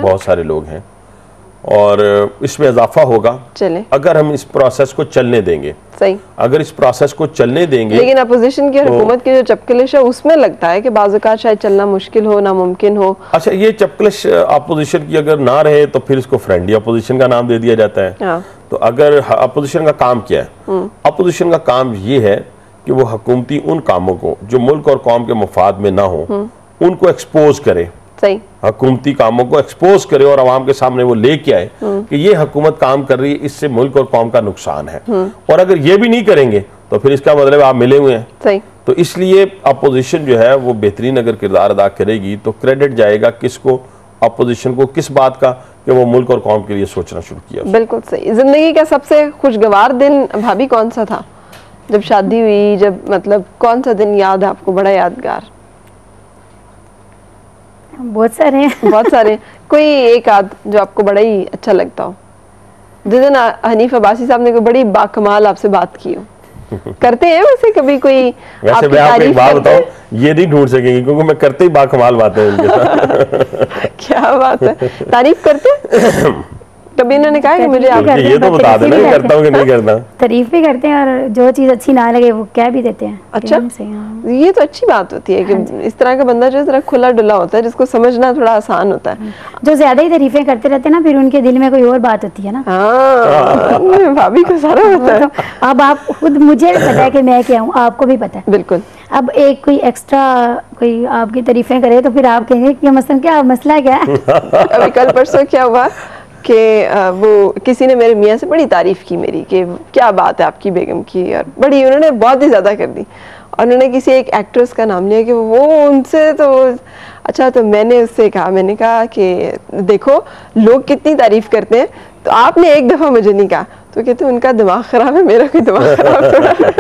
बहुत सारे लोग हैं और इसमें इजाफा होगा चले अगर हम इस प्रोसेस को चलने देंगे। सही, अगर इस प्रोसेस को चलने देंगे, लेकिन अपोजिशन की और हुकूमत की जो चपकलिश है उसमें लगता है कि बाज़ औक़ात शायद चलना मुश्किल हो, नामुमकिन हो। अच्छा, ये चपकलिश अपोजिशन की अगर ना रहे तो फिर इसको फ्रेंडली अपोजिशन का नाम दे दिया जाता है। हाँ। तो अगर अपोजिशन का काम क्या है, अपोजिशन का काम ये है कि वो हुकूमती उन कामों को जो मुल्क और कौम के मफाद में ना हो उनको एक्सपोज करे, सही, हुकूमती कामों को एक्सपोज करे और आवाम के सामने वो लेके आए कि ये हुकूमत काम कर रही है, इससे मुल्क और कौम का नुकसान है। और अगर ये भी नहीं करेंगे तो फिर इसका मतलब आप मिले हुए हैं। सही। तो इसलिए अपोजिशन जो है वो बेहतरीन अगर किरदार अदा करेगी तो क्रेडिट जाएगा किसको, अपोजिशन को, किस बात का कि वो मुल्क और कौम के लिए सोचना शुरू किया। बिल्कुल सही। जिंदगी का सबसे खुशगवार दिन भाभी कौन सा था? जब शादी हुई, जब मतलब कौन सा दिन याद है आपको, बड़ा यादगार? बहुत सारे हैं। बहुत सारे, कोई एक आध जो आपको बड़ा ही अच्छा लगता हो, जिस दिन हनीफ अब्बासी साहब ने कोई बड़ी बाकमाल आपसे बात की हो। करते हैं वैसे कभी कोई? वैसे मैं आपको एक बात बताऊं, ये नहीं ढूंढ सकेंगे क्योंकि मैं करते ही बाकमाल बातें उनके साथ। क्या बात है, तारीफ करते? कभी इन्होंने कहा कि मुझे आप ये तो बता देना करता हूँ कि नहीं करता। तारीफ भी करते हैं और जो चीज अच्छी ना लगे वो कह भी देते हैं। अच्छा, ये तो अच्छी बात होती है कि इस तरह का बंदा जो जरा खुला डुला होता है, जिसको समझना थोड़ा आसान होता है। जो ज्यादा ही तारीफें करते रहते हैं ना, फिर उनके दिल में कोई और बात होती है ना। हाँ, भाभी को सारा पता है। अब आप खुद, मुझे पता है कि मैं क्या हूँ, आपको भी पता है। बिल्कुल। अब एक कोई एक्स्ट्रा कोई आपकी तारीफें करे तो फिर आप कहेंगे कि मसलन क्या मसला क्या है। अभी कल परसों क्या हुआ कि वो किसी ने मेरे मियाँ से बड़ी तारीफ की मेरी कि क्या बात है आपकी बेगम की, और बड़ी उन्होंने बहुत ही ज़्यादा कर दी। और उन्होंने किसी एक एक्ट्रेस का नाम लिया कि वो उनसे तो अच्छा, तो मैंने उससे कहा, मैंने कहा कि देखो लोग कितनी तारीफ करते हैं, तो आपने एक दफ़ा मुझे नहीं कहा। तो कहते उनका दिमाग खराब है, मेरा कोई दिमाग खराब थोड़ा है।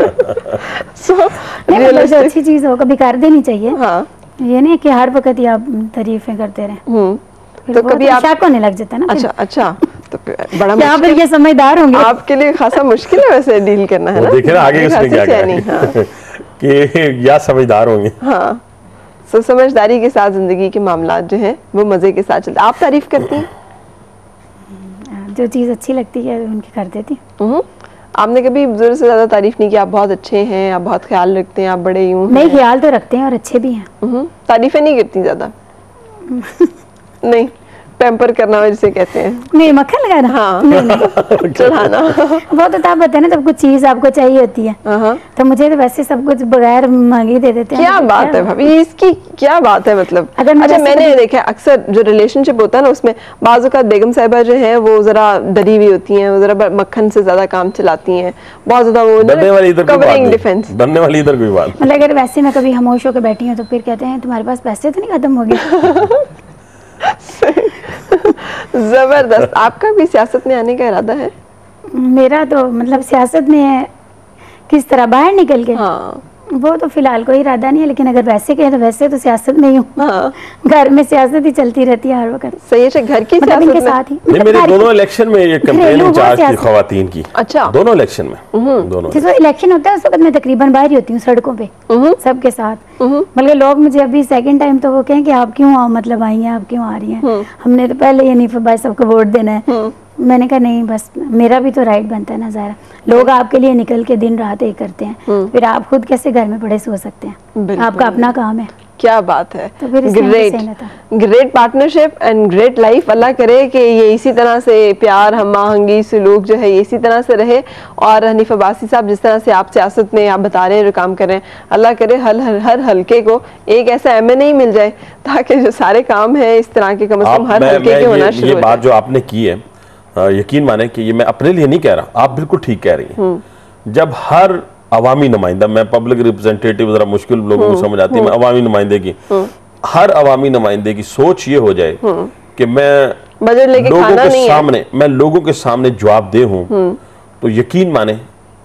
जो अच्छी चीज़ हो कभी कर देनी चाहिए। हाँ, ये नहीं कि हर वक्त ही आप तारीफें करते रहें। तो कभी आप शक होने लग जाता है ना। अच्छा अच्छा, तो बड़ा यहाँ पर ये समझदार होंगे। आपके लिए खासा मुश्किल है वैसे डील करना, है ना? देखिए ना आगे उसने क्या कहा कि या समझदार होंगे। हाँ, तो समझदारी के साथ जिंदगी के मामला जो हैं वो मजे के साथ चलते। आप तारीफ करती हैं? जो चीज़ अच्छी लगती है उनकी कर देती हूँ। आपने कभी जरूरत से ज्यादा तारीफ नहीं की, आप बहुत अच्छे हैं, आप बहुत ख्याल रखते हैं, आप बड़े यूं नहीं, ख्याल तो रखते हैं और अच्छे भी हैं। तारीफें नहीं करती ज्यादा? नहीं, पैम्पर करना जिसे कहते हैं। नहीं, मक्खन लगाना। हाँ, नहीं चढ़ाना। वो तो तब होता है ना जब कुछ चीज आपको चाहिए होती है। तो मुझे तो वैसे सब कुछ बगैर मांगे दे देते हैं। क्या बात है भाभी, इसकी क्या बात है? मतलब अगर अच्छा, मैंने देखा अक्सर जो रिलेशनशिप होता है ना उसमें बाज़ औक़ात बेगम साहिबा जो है वो जरा डरी हुई होती हैं, वो जरा मक्खन से ज्यादा काम चलाती हैं, बहुत ज्यादा वो कवरिंग डिफेंस। डरने वाली इधर कोई बात। मतलब अगर वैसे मैं कभी खामोश होकर बैठी हूँ तो फिर कहते हैं तुम्हारे पास पैसे तो नहीं खत्म हो गए। जबरदस्त। आपका भी सियासत में आने का इरादा है? मेरा तो मतलब सियासत में किस तरह बाहर निकल के? हाँ, वो तो फिलहाल कोई इरादा नहीं है, लेकिन अगर वैसे कहें तो वैसे तो सियासत में ही हूँ। हाँ। घर में सियासत ही चलती रहती है हर वक्त। सही है, घर की मतलब इनके साथ ही। नहीं, मेरे दोनों इलेक्शन में ये कैंपेन इंचार्ज थी खवातीन की। अच्छा, दोनों इलेक्शन में। दोनों जिस इलेक्शन होता है उस वक्त मैं तकरीबन बाहर ही होती हूँ सड़कों पे सबके साथ। मतलब लोग मुझे अभी सेकंड टाइम तो वो कहें कि आप क्यों मतलब आई हैं, आप क्यों आ रही हैं, हमने तो पहले ये हनीफ अब्बासी सबको वोट देना है। मैंने कहा नहीं, बस मेरा भी तो राइट बनता है ना ज़ाहिर। लोग आपके लिए निकल के दिन रात एक करते हैं, फिर आप खुद कैसे घर में पड़े सो सकते हैं? आपका अपना काम है। क्या बात है। तो फिर great partnership and great life. Allah करे कि ये इसी तरह से प्यार, हम आहंगी, सलूक जो है ये इसी तरह से रहे। और हनीफ अब्बासी साहब जिस तरह से आप सियासत में आप बता रहे हैं जो काम कर रहे हैं, अल्लाह करे हर हल्के को एक ऐसा एमएनए ही मिल जाए ताकि जो सारे काम है इस तरह के कम से कम हर हल्के के होना शुरू हो जाए। ये बात जो आपने की है, यकीन माने कि ये मैं अपने लिए नहीं कह रहा, आप बिल्कुल ठीक कह रही हैं। जब हर अवामी नुमाइंदा, मैं पब्लिक रिप्रेजेंटेटिव जरा मुश्किल लोगों को समझ आती है, मैं अवामी नुमाइंदे की, हर अवामी नुमाइंदे की सोच ये हो जाए कि मैं लोगों के सामने जवाब दे हूं, तो यकीन माने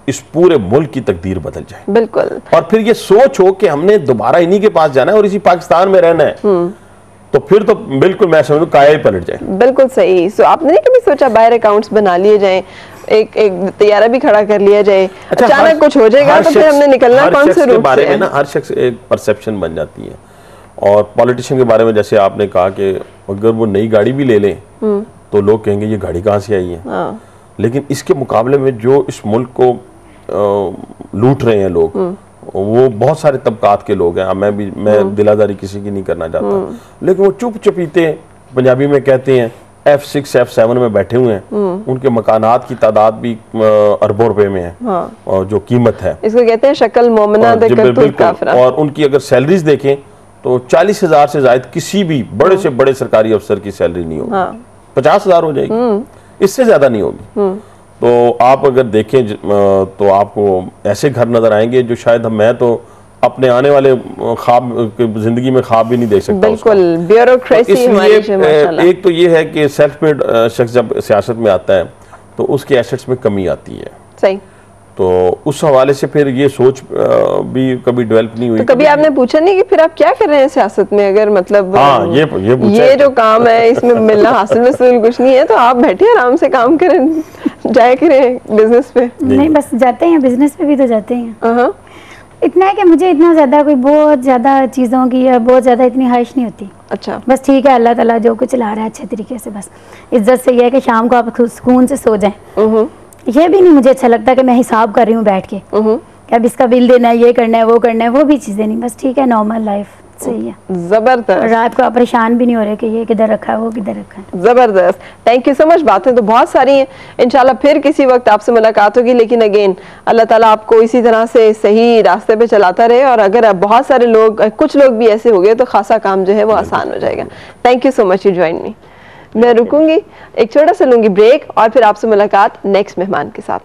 इस पूरे मुल्क की तकदीर बदल जाए। बिल्कुल। और फिर ये सोच हो कि हमने दोबारा इन्हीं के पास जाना है और इसी पाकिस्तान में रहना है, तो फिर तो बिल्कुल मैं समझूं काया ही पलट जाए। बिल्कुल सही। सो आपने नहीं कभी सोचा बाहर अकाउंट्स बना लिए जाए, एक तैयारा भी खड़ा कर लिया जाए, अच्छा, अचानक कुछ हो जाएगा तो फिर हमने निकलना कौन से रूट से? बारे में ना हर शख्स एक परसेप्शन बन जाती है। और पॉलिटिशियन के बारे में जैसे आपने कहा कि अगर वो नई गाड़ी भी ले लें तो लोग कहेंगे ये गाड़ी कहाँ से आई है। हाँ। लेकिन इसके मुकाबले में जो इस मुल्क को लूट रहे हैं लोग, वो बहुत सारे तबकात के लोग हैं। मैं दिलादारी किसी की नहीं करना चाहता, लेकिन वो चुप चुपीते पंजाबी में कहते हैं F6 F7 में बैठे हुए हैं। उनके मकानात की तादाद भी अरबों रुपए में है। हाँ। और जो कीमत है, इसको कहते हैं शक्ल मोमना दे करतूत काफरा। और उनकी अगर सैलरीज देखें तो 40,000 से ज्यादा किसी भी बड़े से बड़े सरकारी अफसर की सैलरी नहीं होगी। हाँ। 50,000 हो जाएगी, इससे ज्यादा नहीं होगी। तो आप अगर देखें तो आपको ऐसे घर नजर आएंगे जो शायद मैं तो अपने आने वाले ख्वाब जिंदगी में ख्वाब भी नहीं देख सकता। बिल्कुल, ब्यूरोक्रेसी हमारी है माशाल्लाह। एक तो ये है कि सेल्फ मेड शख्स जब सियासत में आता है तो उसके एसेट्स में कमी आती है। सही। तो उस हवाले से फिर ये सोच भी कभी डेवलप नहीं हुई। तो कभी आपने पूछा नहीं कि फिर आप क्या कर रहे हैं सियासत में, अगर मतलब हाँ, ये जो काम है इसमें मिलना हासिल वसूल कुछ नहीं है, तो आप बैठे आराम से काम करें, जाया करें बिजनेस पे। नहीं, बस जाते हैं बिजनेस पे भी तो जाते हैं। इतना है कि मुझे इतना ज्यादा कोई बहुत ज्यादा चीजों की या बहुत ज्यादा इतनी ख्वाहिश नहीं होती। अच्छा। बस ठीक है, अल्लाह ताला जो कुछ चला रहा है अच्छे तरीके से, बस इज्जत से ये है कि शाम को आप सुकून से सो जाएं। ये भी नहीं मुझे अच्छा लगता कि मैं हिसाब कर रही हूँ बैठ के कि अब इसका बिल देना है, ये करना है, वो करना है, वो भी चीजें नहीं। बस ठीक है, नॉर्मल लाइफ सही है। जबरदस्त। रात को आप परेशान भी नहीं हो रहे कि ये किधर रखा है, वो किधर रखा है। जबरदस्त, थैंक यू सो मच। बातें तो बहुत सारी हैं, इंशाल्लाह फिर किसी वक्त आपसे मुलाकात होगी। लेकिन अगेन अल्लाह ताला आपको इसी तरह से सही रास्ते पे चलाता रहे, और अगर अब बहुत सारे लोग, कुछ लोग भी ऐसे हो गए तो खासा काम जो है वो आसान हो जाएगा। Thank you so much, you join me. मैं रुकूंगी, एक छोटा सा लूंगी ब्रेक, और फिर आपसे मुलाकात नेक्स्ट मेहमान के साथ।